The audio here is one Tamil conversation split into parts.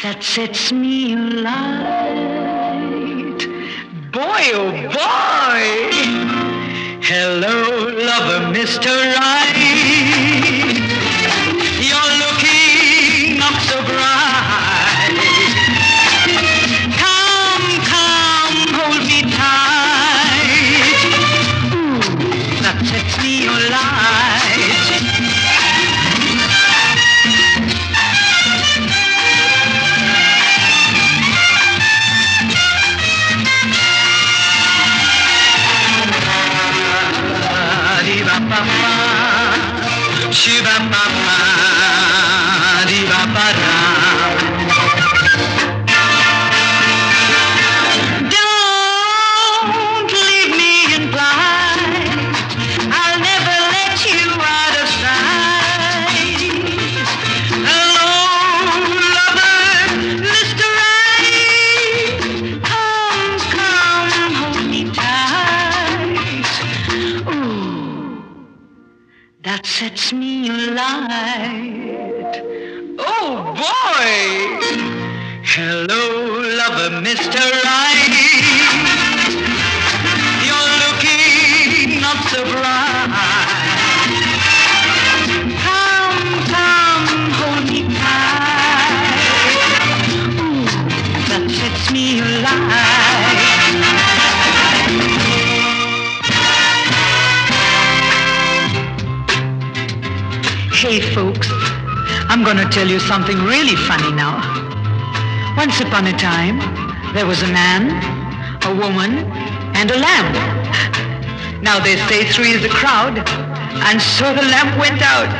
that sets me alight. Boy, oh boy! Hello, lover, Mr. Right. You're looking not so bright. Come, come, hold me tight. Ooh, that sets me alight. Shiva Papa, Diva Para. Don't leave me in plight. I'll never let you out of sight. Hello, lover, Mr. Right. Come, come, hold me tight. Ooh, that sets me alight. Oh boy! Hello, lover, Mr. Right. You're looking not so bright. Come, come, hold me tight. Ooh, that sets me alight. Hey folks, I'm gonna tell you something really funny now. Once upon a time, there was a man, a woman, and a lamp. Now they say three is a crowd, and so the lamp went out.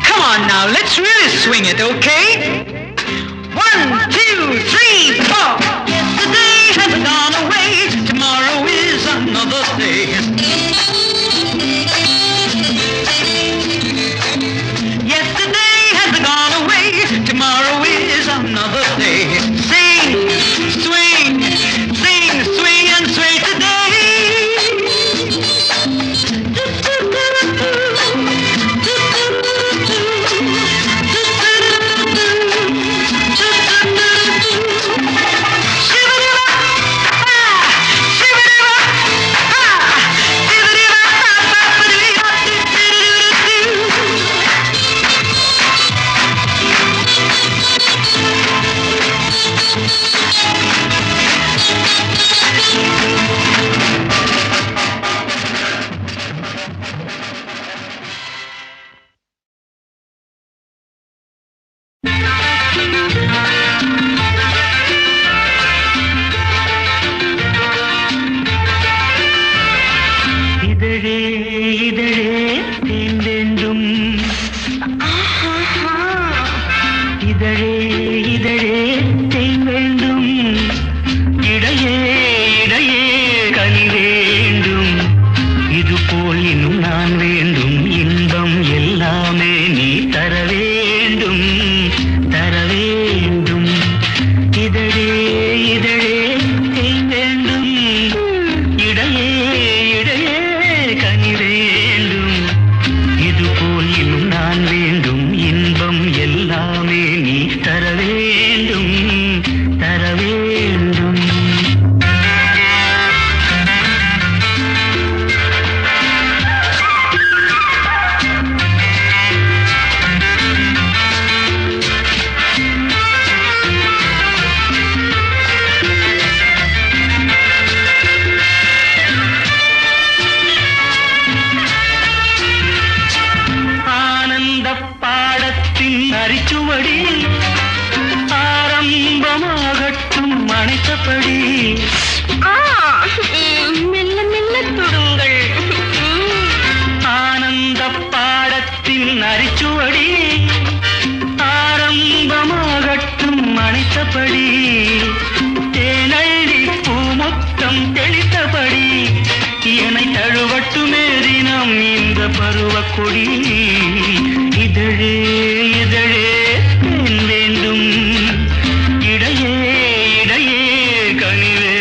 Come on now, let's really swing it, okay? 1, 2, 3, 4. Yesterday has gone away, tomorrow is another day. Tomorrow is another day. Sing, swing, sing, swing and sway today. கொடி இதழே இதழே தேன் வேண்டும் இடையே இடையே கனிவே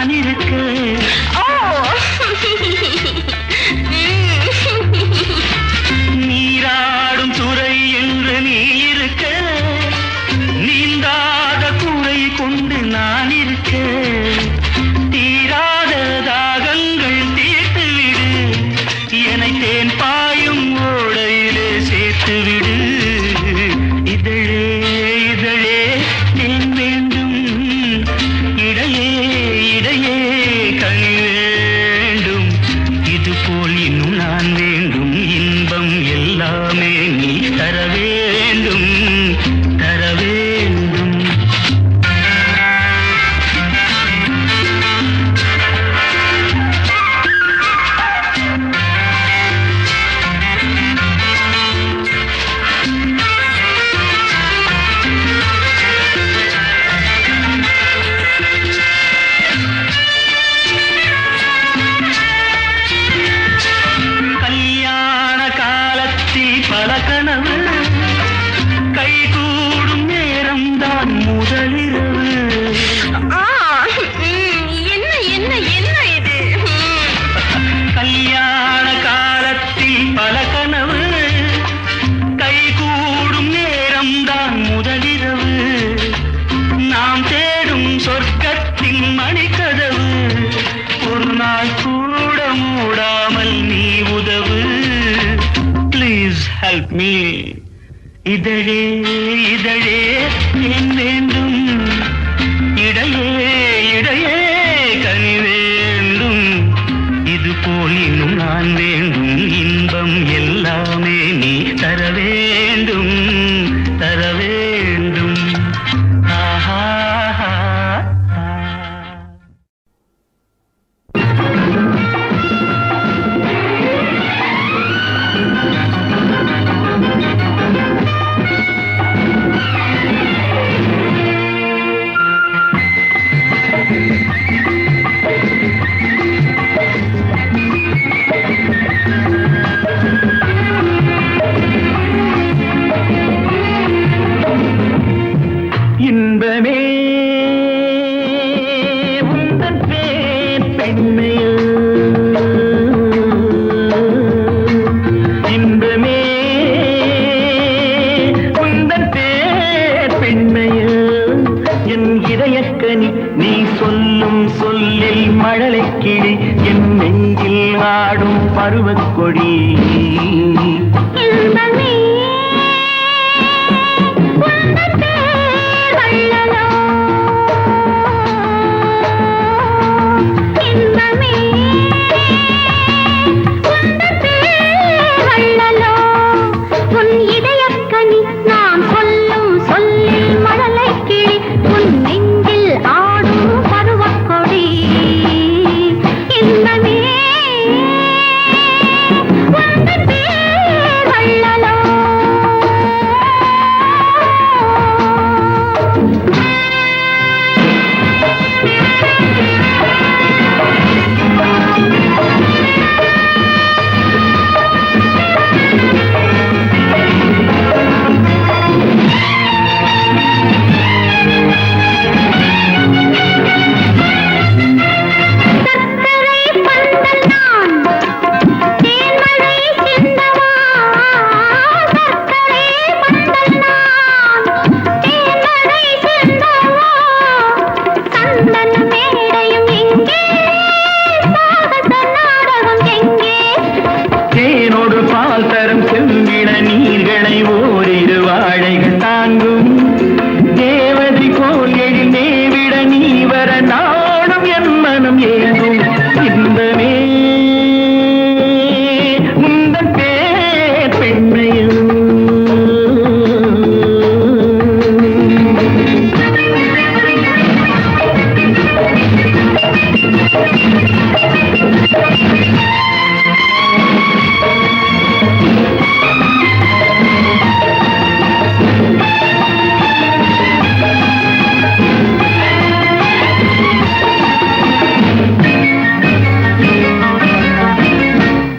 நான் இருக்க. நீராடும் துறை என்று நீ இருக்க, நீந்தாத கூரை கொண்டு நான் இருக்க. தீராத தாகங்கள் தீர்த்து விடு, என்னை தேன் பாயும் ஓடையிலே சேர்த்து விடு. இதழே இதழே தேன் வேண்டும், இடையே இடையே கனி வேண்டும். இது போல் இன்னும் நான் வேண்டும், இன்பம் எல்லாமே நீ தர வேண்டும், தர வேண்டும். கல்யாண காலத்தில் பல கனவு, கைகூடும் நேரம்தான் முதலிரவு. என்ன என்ன என்ன இது? கல்யாண காலத்தில் பல கனவு, கைகூடும் நேரம்தான் முதலிரவு. நாம் தேடும் சொர்க்கத்தின் மணிக்கதவு, ஒரு நாள் கூட மூடாமல் நீ உதவு. Please help me. இதழே இதழே ஏன் வேண்டும், இடையே இடையே கனி வேண்டும். இது போல் இன்னும் நான் வேண்டும், இன்பம் எல்லாமே நீ தர வேண்டும், தர வேண்டும். ஆஹா இன்பமே உந்தன் பேர் பெண்மையோ, இன்பமே உந்தன் பேர் பெண்மையோ. என் இதயக்கனி நீ சொல்லும் சொல்லில் மழலை கிளி, என் நெஞ்சில் ஆடும் பருவக்கொடி.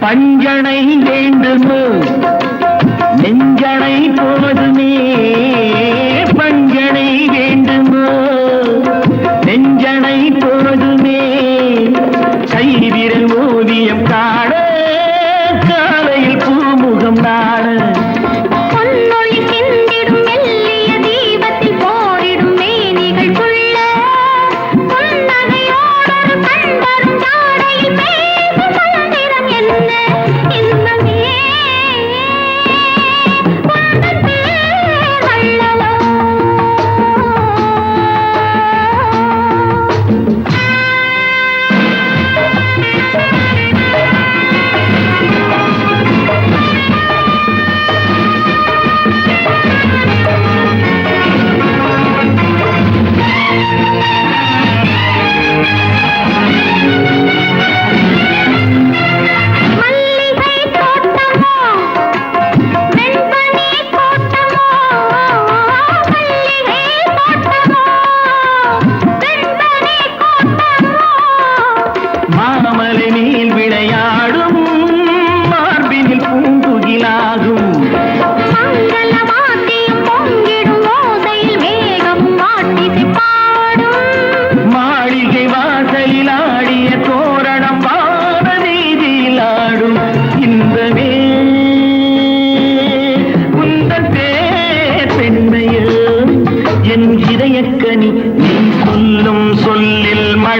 பஞ்சனை வேண்டுமோ நெஞ்சனை போதுமே, பஞ்சனை வேண்டுமோ நெஞ்சனை போதுமே.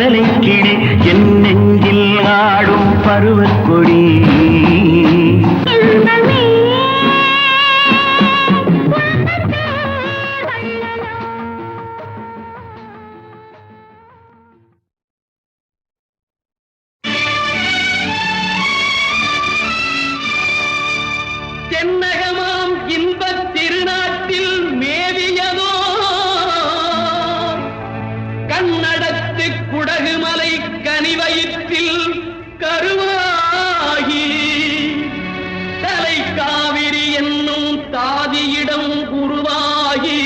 மழலை கிளி என் நெஞ்சில் ஆடும் பருவக்கொடி தென்னகமாம் இன்பத் திருநாட்டில் மேவியதோ கண்ணடத்து குடகுமலை கனிவயிற்றில் கருவாகி தலை காவிரி என்னும் தாதியிடம் உருவாகி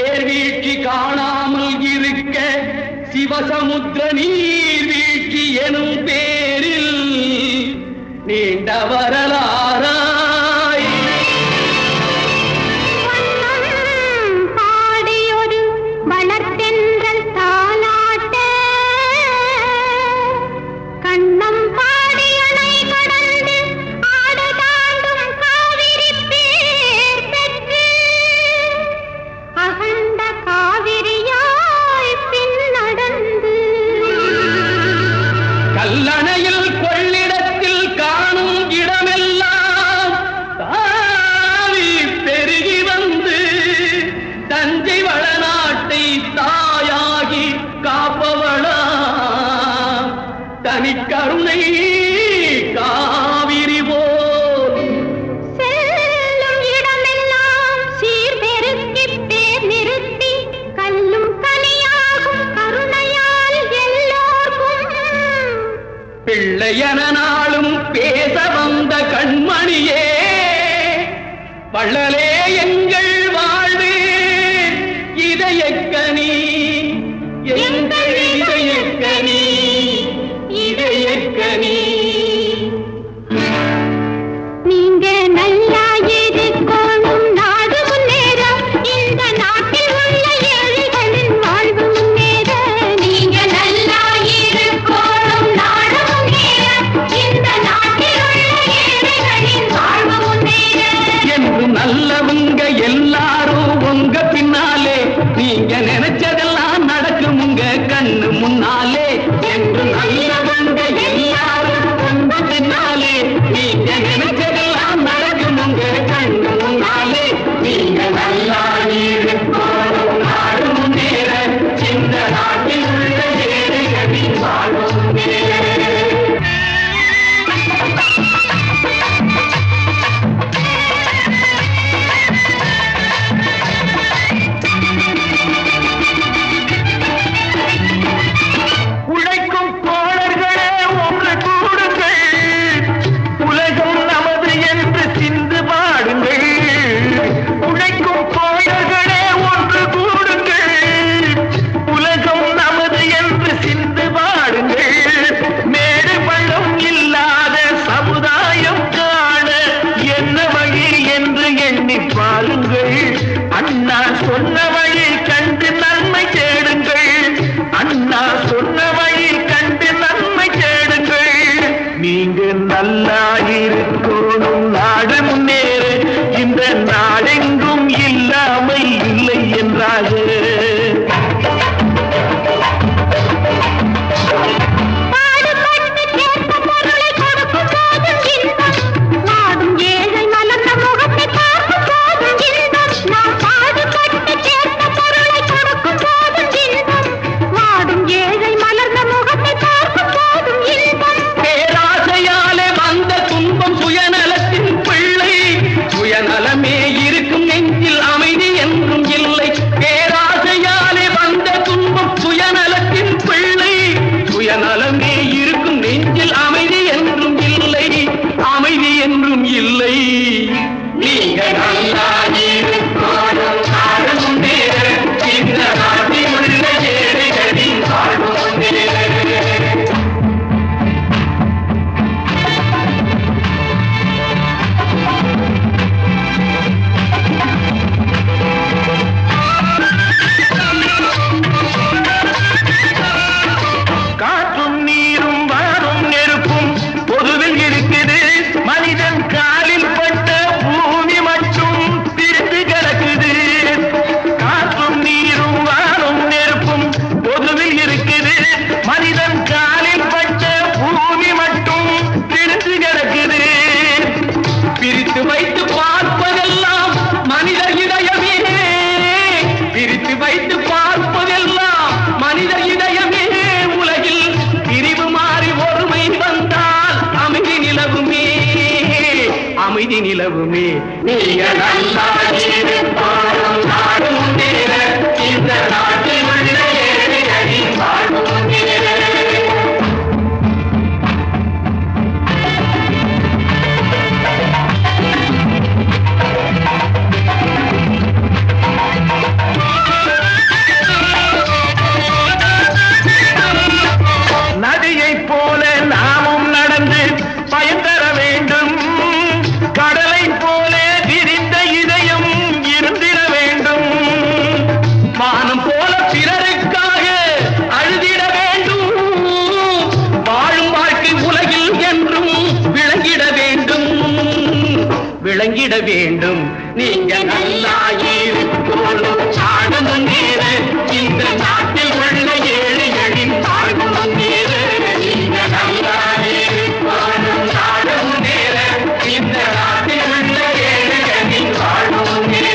ஏர்வீழ்ச்சி காணாமல் இருக்க சிவசமுத்திர நீர்வீழ்ச்சி எனும் பேரில் நீண்ட வரலாறாய் பாடியொரு வளர்த்தென்றல் தாலாட்ட கண்ணம் பாடியணை கடந்து ஆடு தாண்டும் காவிரி பேர் பெற்று அகண்ட காவிரியாய் பின் நடந்து கல்லணையில் கொள்ளிடத்தில் காணும் இடமெல்லாம் தாவி பெருகி வந்து தஞ்சை வளநாட்டை தாயாகி காப்பவளா தனிக்கருணை காவிரி போல் செல்லும் இடமெல்லாம் சீர்பெருக்கி பேர் நிறுத்தி கல்லும் கனியாகும் கருணையால் எல்லோர்க்கும் பிள்ளையன நாளும் பேச வந்த கண்மணியே வள்ளலே எங்கள் வாழ்வு இதயக்கனி எங்கள் இதயக்கனி இதயக்கனி நீங்க நல்லா இருக்கணும் நாடு முன்னேற இந்த நாட்டில் உள்ள ஏழைகளின் வாழ்வு முன்னேற நீங்க நல்லா இருக்கணும் நாடு முன்னேற இந்த நாட்டில் உள்ள ஏழைகளின் வாழ்வு முன்னேற என்று நல்லவங்க எல்லாரும் உங்க பின்னாலே நீங்க நினைச்சதெல்லாம் நடக்கும் உங்க கண்ணு முன்னாலே என்று நல்லவங்க எல்லாரும் உங்க பின்னாலே நீங்க நினைச்சதெல்லாம் நடக்கும் உங்க கண்ணு முன்னாலே நீங்க நல்லா இருக்கணும் நாடு முன்னேற இந்த நாட்டில் உள்ள ஏழைகளின் வாழ்வு முன்னேற உழைக்கும் தோழர்களே ஒன்று கூடுங்கள் உலகம் நமது என்று சிந்து பாடுங்கள் உழைக்கும் தோழர்களே ஒன்று கூடுங்கள் உலகம் நமது என்று சிந்து பாடுங்கள் மேடு பள்ளம் இல்லாத சமுதாயம் காண என்ன வழி என்று எண்ணி பாருங்கள் அண்ணா சொன்ன வழி கண்டு நன்மை தேடுங்கள் அண்ணா சொன்ன வழி கண்டு நன்மை தேடுங்கள் நீங்க நல்லா இருக்கணும் நாடு முன்னேற இந்த நாடெங்கும் இல்லாமல் இல்லை என்றாக பாடுபட்டு கேட்ட பொருளை கொடுக்கும் போதும் இன்பம் வாடும் ஏழை மலர்ந்த முகத்தை பார்க்கும் போதும் இன்பம் நாம் பாடுபட்டு கேட்ட பொருளை கொடுக்கும் போதும் இன்பம் வாடும் ஏழை மலர்ந்த முகத்தை பார்க்கும் போதும் இன்பம் பேராசையாலே வந்த துன்பம் சுயநலத்தின் பிள்ளை சுயநலமே இருக்கும் நெஞ்சில் அமைதி என்றும் இல்லை பேராசையாலே வந்த துன்பம் சுயநலத்தின் பிள்ளை சுயநலமே இருக்கும் நெஞ்சில் அமைதி என்றும் இல்லை அமைதி என்றும் இல்லை நீங்க நல்லா இருக்கணும் நாடு முன்னேற இந்த நாட்டில் உள்ள ஏழைகளின் வாழ்வு முன்னேற காற்றும் பகுதி நிலவுமே நீங்கள் நல்லா இருப்போம் நாடு முன்னேற இந்த நாட்டில் உள்ள ஏழைகளின் வாழ்வு முன்னேற நதியைப் போல நாமும் நடந்து பயன் தர வேண்டும் கடலைப் போல விரிந்த இதயம் இருந்திட வேண்டும் வானம் போல பிறருக்காக அழுதிட வேண்டும் வாழும் வாழ்க்கை உலகில் என்றும் விளங்கிட வேண்டும் நீங்க நல்லா இருக்கணும் நாடு முன்னேற இந்த நாட்டில் உள்ள ஏழைகளின் வாழ்வு முன்னேற நீங்க நல்லா இருக்கணும் நாடு முன்னேற இந்த நாட்டில் உள்ள ஏழைகளின் வாழ்வு முன்னேற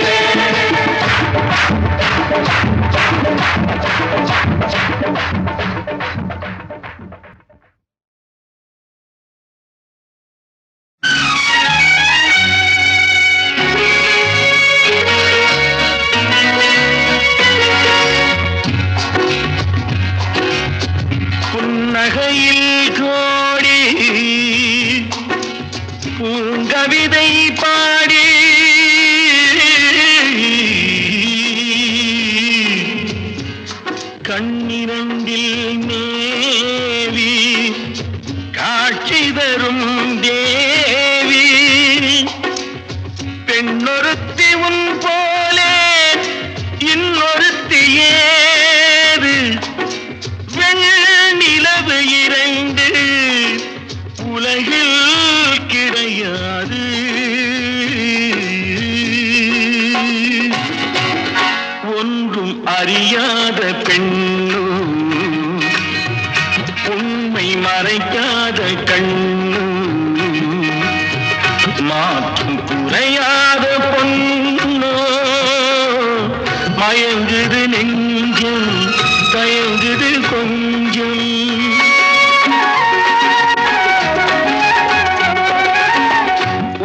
புன்னகையில் கோடி பூங்கவிதை பாடி கண்ணிரண்டில் மேவி காட்சி தரும் தேவி பெண்ணொருத்தி உன் போலே இன்னொருத்தி ஏது நிலவு இறைந்து உலகில் கிடையாது ஒன்றும் அறியாத பெண்ணும் உண்மை மறைக்காத கண்ணும் மாற்றும் குறையாத பொண்ணோ மயங்குது நெஞ்சம் தயங்குது கொஞ்சம்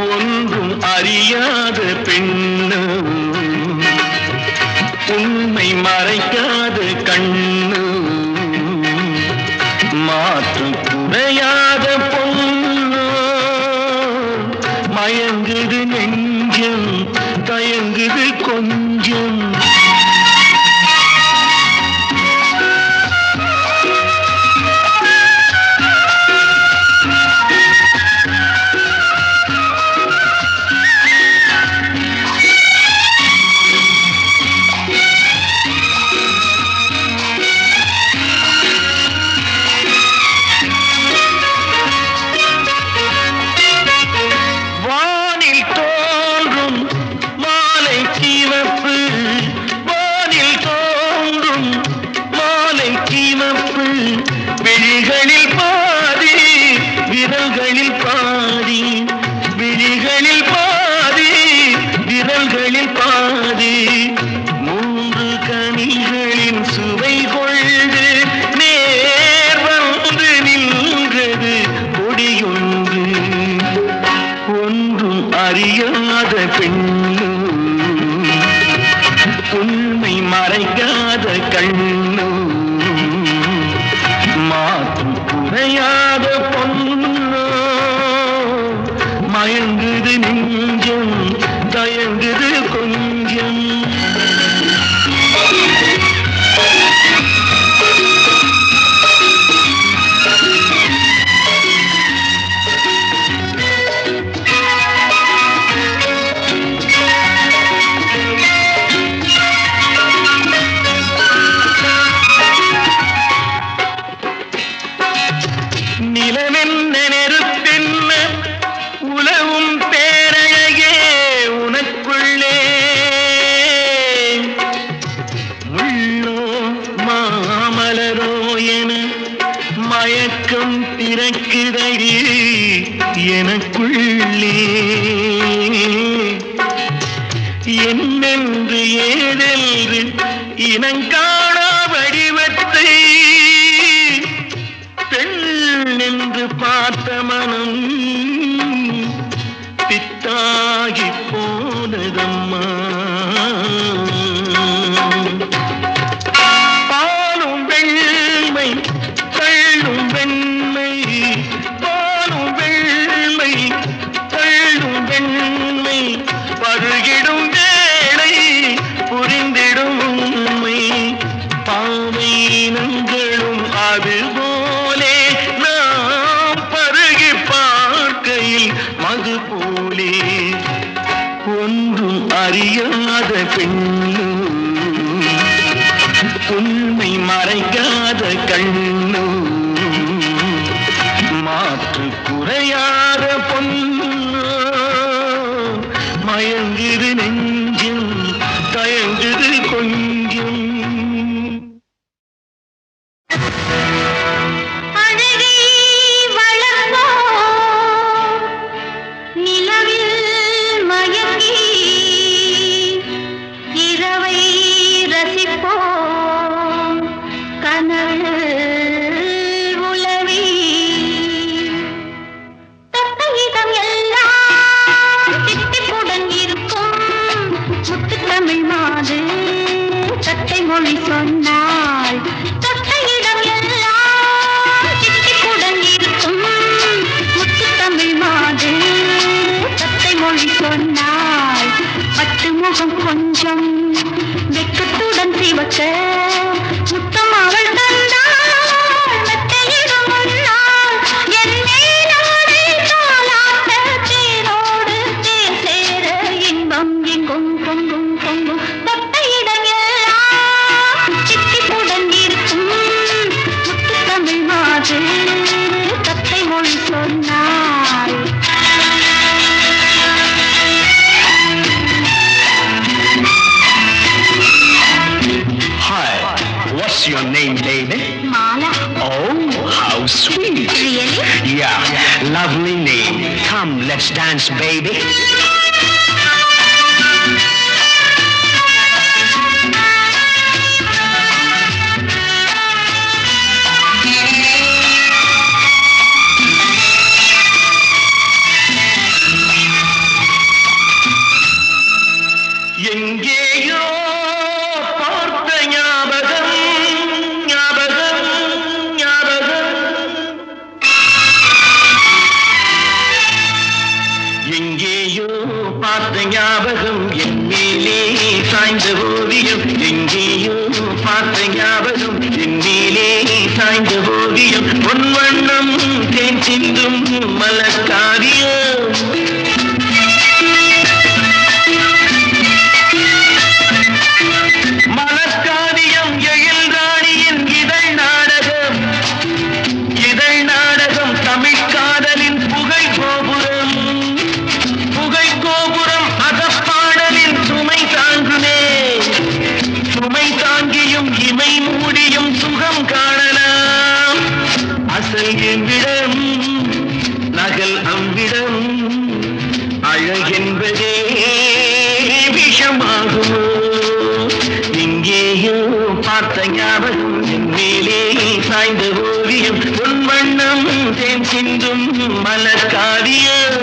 ஒன்றும் அறியாத பெண்ணு உண்மை மறைக்காத கண்ணு மாற்றம் குறையாத பொண்ணு மயங்குது நெஞ்சம் தயங்குது கொஞ்சம் அறியாத பெண்ணு உண்மை மறைக்காத கண்ணு மாற்றும் குறையாத பொண்ணு மயங்குது நெஞ்சம் தயங்குது கொஞ்சம் நிலவென்ன நெருப்பென்ன உலவும் பேரழகே உனக்குள்ளே முள்ளோ மாமலரோ என மயக்கம் பிறக்குதடி எனக்குள்ளே என்னென்று ஏதென்று இனங்காணா வடிவத்தை பெண் என்று பார்த்த மனம் பித்தா போலே நாம் பருகி பார்க்கையில் மது போலே ஒன்றும் அறியாத பெண்ணு உண்மை மறைக்காத கண்ணு மாற்று குறையாத பொண்ணு மயங்குது நெஞ்சும் தயங்குது கொஞ்சம் மொழி சொன்னால் தொட்டையிடம் எல்லாம் சித்திப்புடன் இருக்கும் முத்து தமிழ் மாது தத்தை மொழி சொன்னால் பட்டு முகம் கொஞ்சம் வெக்கத்துடன் சிவக்க முத்தம் அவள் தந்தாள் மெத்தையிடம் முன்னால் என் மேலோடு தாலாட்ட தேரோடு தேர் சேர இன்பம் எங்கும் பொங்கும் பொங்கும் தொட்டையிடம் தத்தை மொழி சொன்னாள் Hi, what's your name, baby? Mala. Oh, how sweet. Really? Yeah, lovely name. Come, let's dance, baby. எங்கேயோ பார்த்த ஞாபகம் ஞாபகம் ஞாபகம் எங்கேயோ பார்த்த ஞாபகம் என் மேலே சாய்ந்த ஓவியம் எங்கேயோ பார்த்த ஞாபகம் என் மேலே சாய்ந்த ஓவியம் பொன் வண்ணம் தேன் சிந்தும் மலர்காவியம் என்னிடம் நகல் அவ்விடம் அழகென்பதே விஷமாகுமோ எங்கேயோ பார்த்த ஞாபகம் என் மேலே சாய்ந்த ஓவியம் பொன் வண்ணம் தேன் சிந்தும் மலர்காவியம்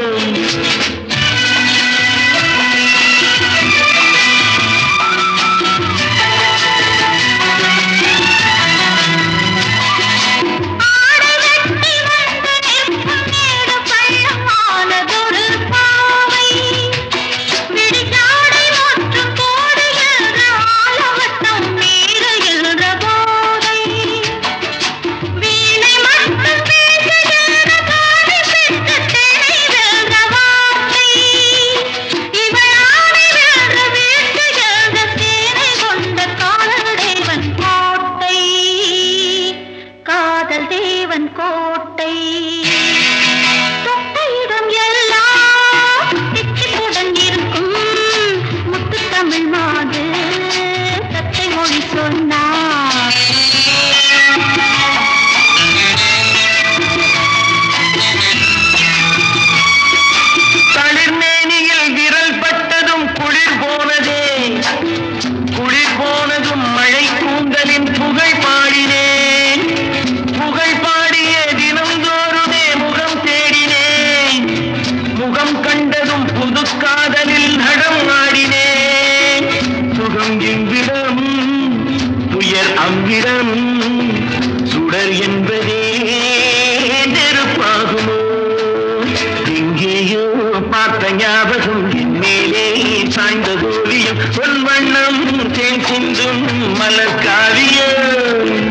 கோட்டை தொட்டையிடம் எல்லாம் தித்திப்புடன் இருக்கும் முத்து தமிழ் மாது தத்தை மொழி சொன்னார் தளிர்மேனியில் விரல் பட்டதும் குளிர் போனதே குளிர் போனதும் மழை கூந்தலின் புகழ் பாடினேன் புகழ் பாடிய தினந்தோறுமே முகம் தேடினேன் முகம் கண்டதும் புது காதலில் நடம் ஆடினேன் சுகம் இவ்விடம் துயர் அவ்விடம் சுடர் என்பதே நெருப்பாகுமோ எங்கேயோ பார்த்த ஞாபகம் என் மேலே சாய்ந்த ஓவியம் பொன் வண்ணம் தேன் சிந்தும் மலர்காவியம்